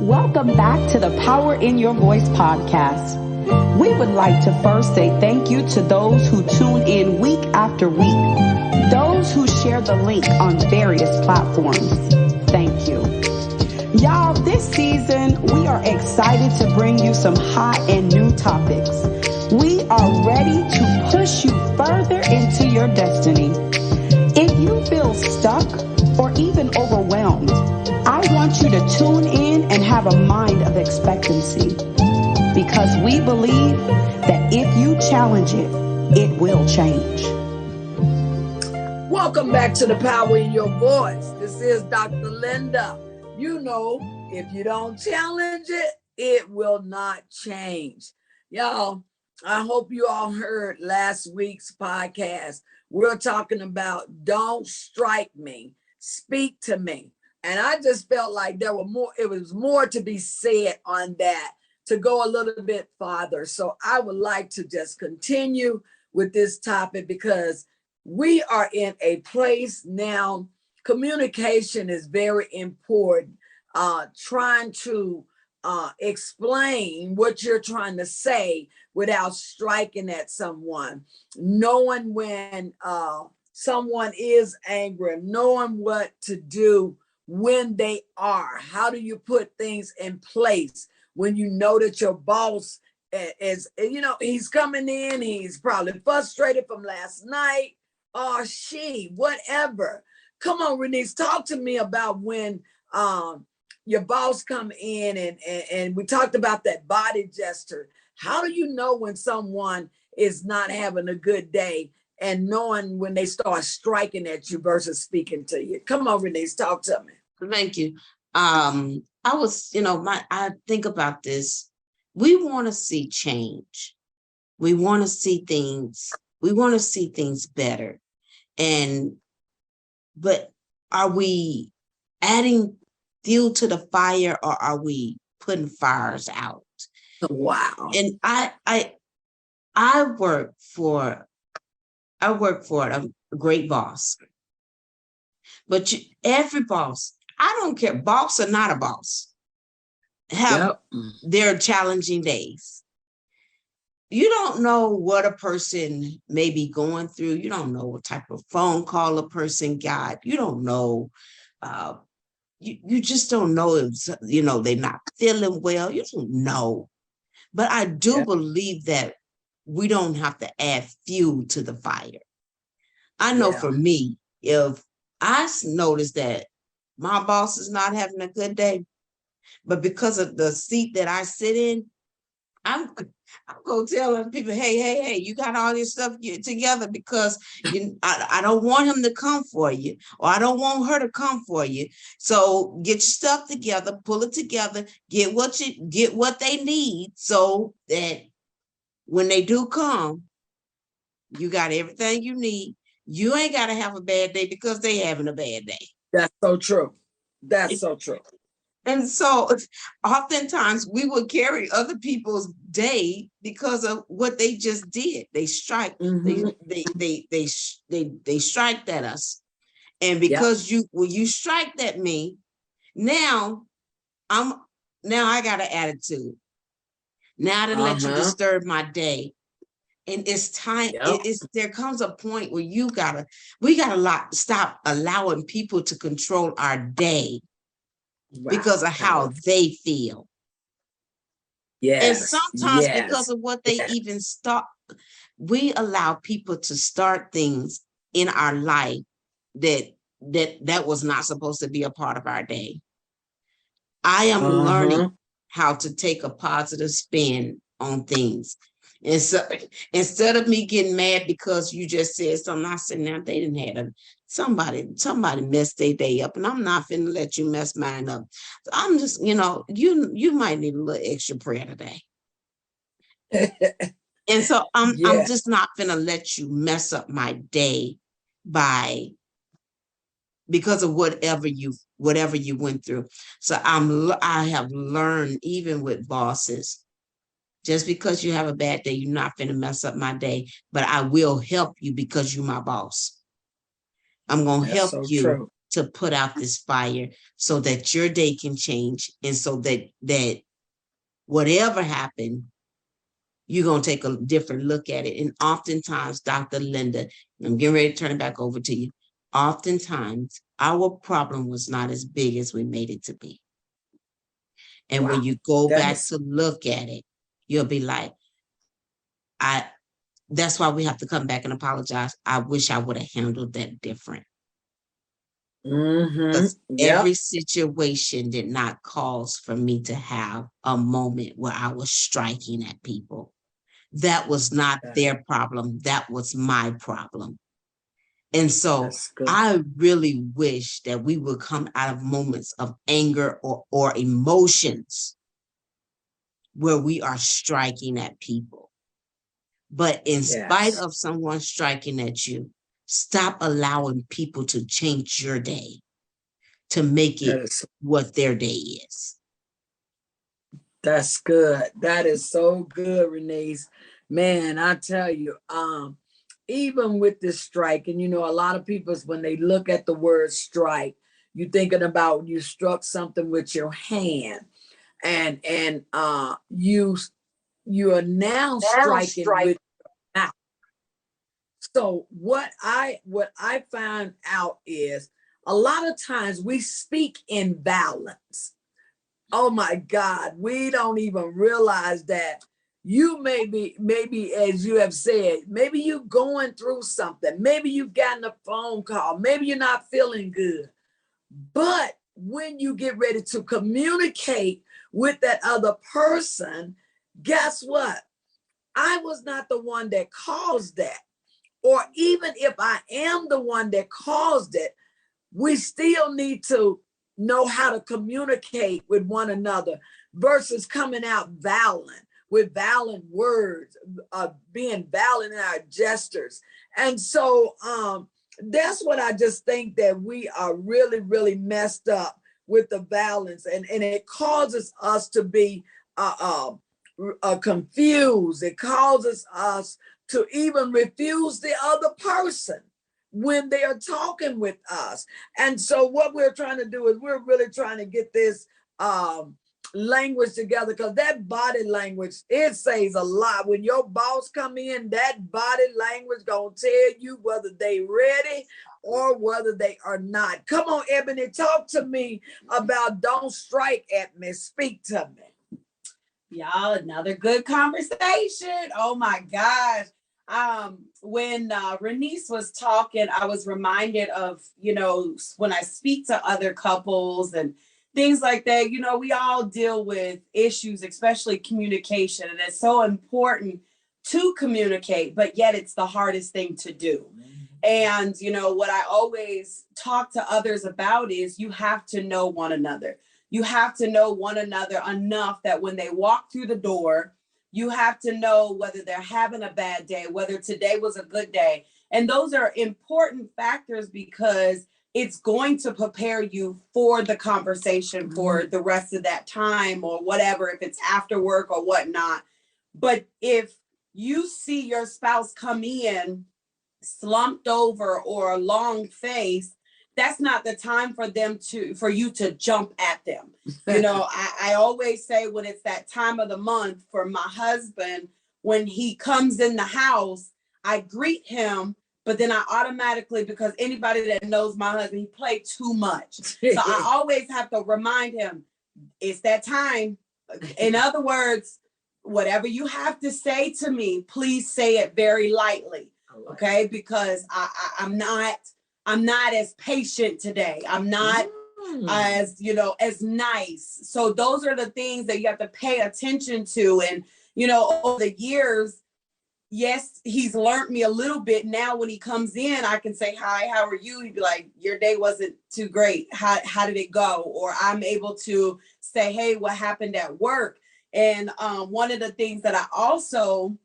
Welcome back to the Power in Your Voice podcast. We would like to first say thank you to those who tune in week after week, those who share the link on various platforms. Thank you. Y'all, this season, we are excited to bring you some hot and new topics. We are ready to push you further into your destiny. If you feel stuck or even overwhelmed, I want you to tune in and have a mind of expectancy, because we believe that if you challenge it, it will change. Welcome back to the Power in Your Voice. This is Dr. Linda. You know, if you don't challenge it, it will not change. Y'all, I hope you all heard last week's podcast. We're talking about don't strike me, speak to me. And I just felt like it was more to be said on that, to go a little bit farther. So I would like to just continue with this topic, because we are in a place now, communication is very important. Trying to explain what you're trying to say without striking at someone, knowing when someone is angry, knowing what to do when they are. How do you put things in place when you know that your boss is, he's coming in, he's probably frustrated from last night, or whatever. Come on, Renise, talk to me about when your boss come in, and we talked about that body gesture. How do you know when someone is not having a good day, and knowing when they start striking at you versus speaking to you? Come on, Renise, talk to me. Thank you. I think about this. We want to see change. We want to see things better. But are we adding fuel to the fire, or are we putting fires out? Wow. And I work for a great boss. But every boss, I don't care, boss or not a boss, have their challenging days. You don't know what a person may be going through. You don't know what type of phone call a person got. You don't know. You just don't know if, they're not feeling well. You don't know. But I do believe that we don't have to add fuel to the fire. I know for me, if I notice that my boss is not having a good day, but because of the seat that I sit in, I'm going to tell people, hey, you got all your stuff together, because I don't want him to come for you, or I don't want her to come for you. So get your stuff together, pull it together, get what they need, so that when they do come, you got everything you need. You ain't got to have a bad day because they having a bad day. That's so true. That's so true. And so oftentimes we will carry other people's day because of what they just did. They strike. Mm-hmm. They striked at us. And because when you striked at me, now I got an attitude. Now to let you disturb my day. And it's time. There comes a point where we gotta stop allowing people to control our day because of how they feel. And sometimes because of what they even start, we allow people to start things in our life that was not supposed to be a part of our day. I am learning how to take a positive spin on things. And so instead of me getting mad because you just said something, I said, now they didn't have somebody messed their day up, and I'm not finna let you mess mine up. So I'm just, you might need a little extra prayer today. And so I'm just not finna let you mess up my day because of whatever you went through. So I have learned, even with bosses, just because you have a bad day, you're not finna mess up my day, but I will help you because you're my boss. I'm gonna help you to put out this fire so that your day can change, and so that whatever happened, you're going to take a different look at it. And oftentimes, Dr. Linda, I'm getting ready to turn it back over to you. Oftentimes, our problem was not as big as we made it to be. And when you go back to look at it, you'll be like, that's why we have to come back and apologize. I wish I would have handled that different. Because every situation did not cause for me to have a moment where I was striking at people. That was not their problem. That was my problem. And so I really wish that we would come out of moments of anger or emotions where we are striking at people. But in spite of someone striking at you, stop allowing people to change your day to make it what their day is. That's good. That is so good, Renese. Man, I tell you, even with this strike, and you know, a lot of people, when they look at the word strike, you're thinking about you struck something with your hand, and you are now striking with your mouth. So what I found out is a lot of times we speak in balance. Oh my God, we don't even realize that you maybe, as you have said, maybe you're going through something. Maybe you've gotten a phone call. Maybe you're not feeling good. But when you get ready to communicate with that other person, guess what? I was not the one that caused that. Or even if I am the one that caused it, we still need to know how to communicate with one another versus coming out violent with violent words, being violent in our gestures. And so that's what I just think that we are really, really messed up with the violence. And it causes us to be confused. It causes us to even refuse the other person when they are talking with us. And so what we're trying to do is we're really trying to get this language together, because that body language, it says a lot. When your boss come in, that body language gonna tell you whether they ready or whether they are not. Come on, Ebony, talk to me about don't strike at me. Speak to me. Y'all, another good conversation. Oh my gosh. When Renese was talking, I was reminded of, you know, when I speak to other couples and things like that, you know, we all deal with issues, especially communication. And it's so important to communicate, but yet it's the hardest thing to do. And, you know, what I always talk to others about is you have to know one another. You have to know one another enough that when they walk through the door, you have to know whether they're having a bad day, whether today was a good day. And those are important factors because it's going to prepare you for the conversation for the rest of that time or whatever, if it's after work or whatnot. But if you see your spouse come in slumped over or a long face, that's not the time for you to jump at them. You know, I always say when it's that time of the month for my husband, when he comes in the house, I greet him, but then I automatically, because anybody that knows my husband, he played too much. So I always have to remind him, it's that time. In other words, whatever you have to say to me, please say it very lightly. Okay, because I'm not as patient today. I'm not as, you know, as nice. So those are the things that you have to pay attention to. And, you know, over the years, yes, he's learned me a little bit. Now when he comes in, I can say, hi, how are you? He'd be like, your day wasn't too great. How did it go? Or I'm able to say, hey, what happened at work? And one of the things that I also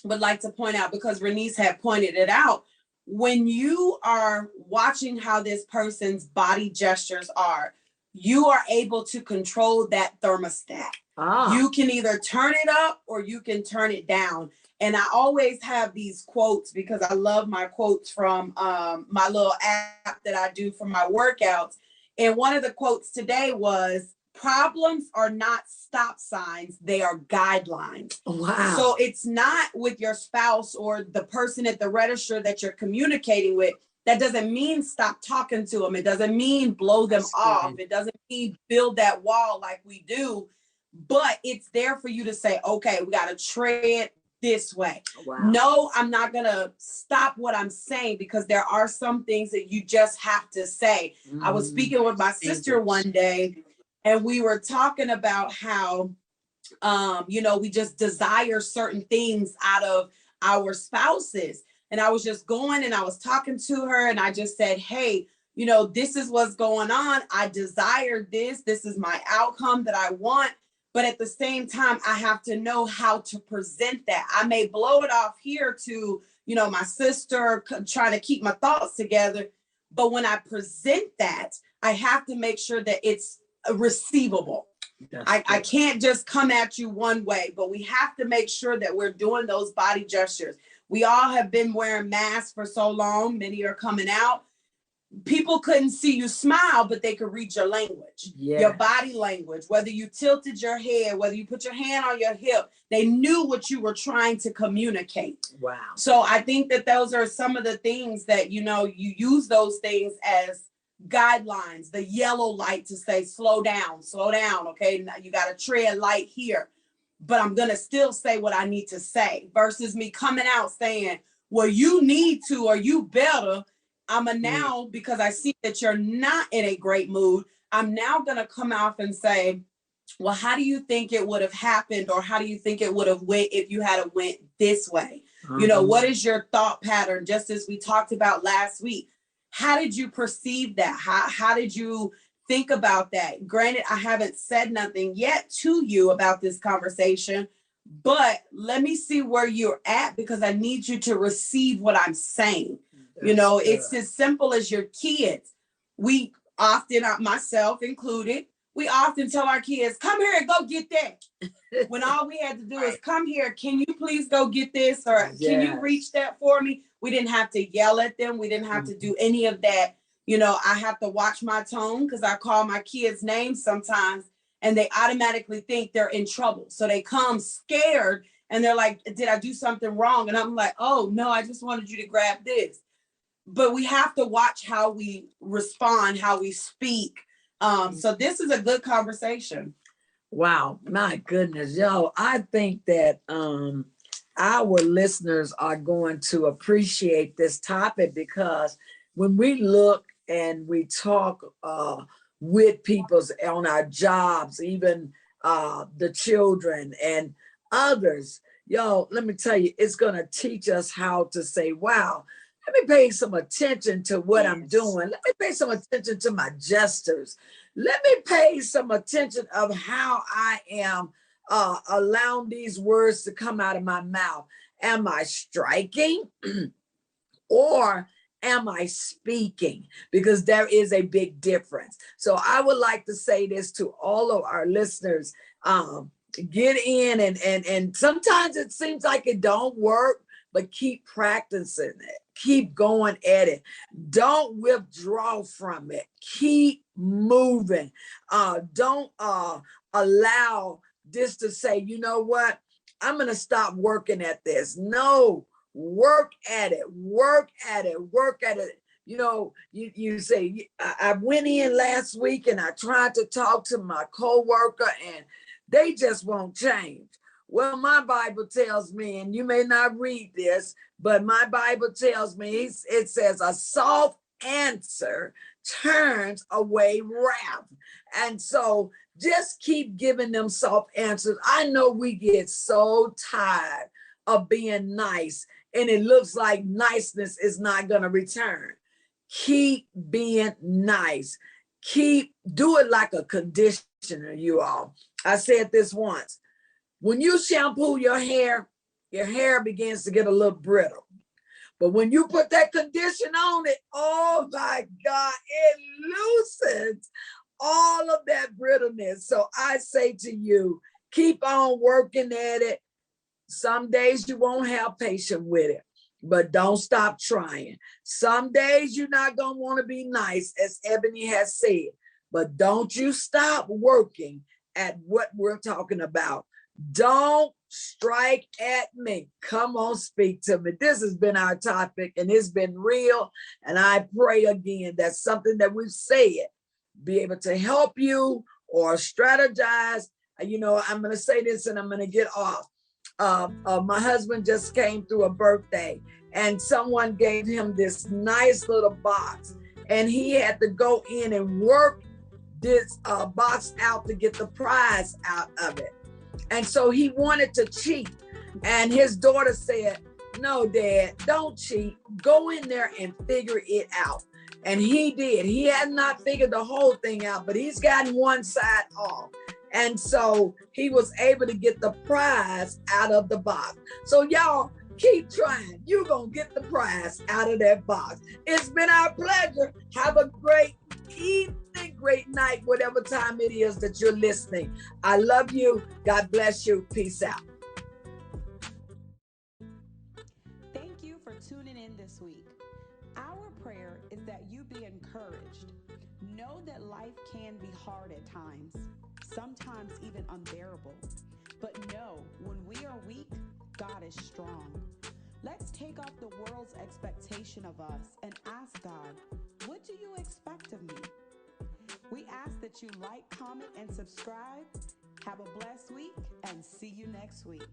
would like to point out, because Renese had pointed it out, when you are watching how this person's body gestures are, you are able to control that thermostat. You can either turn it up or you can turn it down. And I always have these quotes because I love my quotes from my little app that I do for my workouts. And one of the quotes today was, problems are not stop signs, they are guidelines. Wow. So it's not with your spouse or the person at the register that you're communicating with. That doesn't mean stop talking to them. It doesn't mean blow them off. It doesn't mean build that wall like we do. But it's there for you to say, okay, we got to tread this way. Wow. No, I'm not going to stop what I'm saying, because there are some things that you just have to say. I was speaking with my sister one day, and we were talking about how, we just desire certain things out of our spouses. And I was just going and I was talking to her, and I just said, hey, this is what's going on. I desire this. This is my outcome that I want. But at the same time, I have to know how to present that. I may blow it off here to, my sister, trying to keep my thoughts together. But when I present that, I have to make sure that it's receivable. I can't just come at you one way, but we have to make sure that we're doing those body gestures. We all have been wearing masks for so long. Many are coming out. People couldn't see you smile, but they could read your language, your body language, whether you tilted your head, whether you put your hand on your hip, they knew what you were trying to communicate. Wow. So I think that those are some of the things that, you use those things as guidelines, the yellow light to say, slow down. Okay. Now you got to tread light here, but I'm going to still say what I need to say, versus me coming out saying, well, you need to, or you better. Now, because I see that you're not in a great mood, I'm now going to come off and say, well, how do you think it would have happened? Or how do you think it would have went if you had went this way? What is your thought pattern? Just as we talked about last week, how did you perceive that? How did you think about that? Granted, I haven't said nothing yet to you about this conversation, but let me see where you're at, because I need you to receive what I'm saying. It's as simple as your kids. We often, myself included, we often tell our kids, come here and go get that. When all we had to do is come here. Can you please go get this? Or can you reach that for me? We didn't have to yell at them. We didn't have to do any of that. I have to watch my tone, because I call my kids names sometimes and they automatically think they're in trouble. So they come scared and they're like, did I do something wrong? And I'm like, oh no, I just wanted you to grab this. But we have to watch how we respond, how we speak. So this is a good conversation. Wow, my goodness, yo, I think that our listeners are going to appreciate this topic, because when we look and we talk with people on our jobs, even the children and others, yo, let me tell you, it's going to teach us how to say, wow, let me pay some attention to what I'm doing. Let me pay some attention to my gestures. Let me pay some attention of how I am allowing these words to come out of my mouth. Am I striking or am I speaking? Because there is a big difference. So I would like to say this to all of our listeners. Get in and sometimes it seems like it don't work, but keep practicing it. Keep going at it. Don't withdraw from it. Keep moving. Don't allow this to say, you know what? I'm going to stop working at this. No, work at it. Work at it. Work at it. You say, I went in last week and I tried to talk to my coworker and they just won't change. Well, my Bible tells me, and you may not read this, but my Bible tells me, it says a soft answer turns away wrath. And so just keep giving them soft answers. I know we get so tired of being nice, and it looks like niceness is not going to return. Keep being nice. Do it like a conditioner, you all. I said this once. When you shampoo your hair begins to get a little brittle. But when you put that conditioner on it, oh my God, it loosens all of that brittleness. So I say to you, keep on working at it. Some days you won't have patience with it, but don't stop trying. Some days you're not going to want to be nice, as Ebony has said, but don't you stop working at what we're talking about. Don't strike at me. Come on, speak to me. This has been our topic, and it's been real. And I pray again that something that we've said be able to help you or strategize. You know, I'm going to say this and I'm going to get off. My husband just came through a birthday, and someone gave him this nice little box, and he had to go in and work this box out to get the prize out of it. And so he wanted to cheat. And his daughter said, no, Dad, don't cheat. Go in there and figure it out. And he did. He had not figured the whole thing out, but he's gotten one side off. And so he was able to get the prize out of the box. So y'all keep trying. You're going to get the prize out of that box. It's been our pleasure. Have a great evening, great night, whatever time it is that you're listening. I love you. God bless you. Peace out. Thank you for tuning in this week. Our prayer is that you be encouraged. Know that life can be hard at times, sometimes even unbearable. But know, when we are weak, God is strong. Let's take off the world's expectation of us and ask God, what do you expect of me? We ask that you like, comment, and subscribe. Have a blessed week, and see you next week.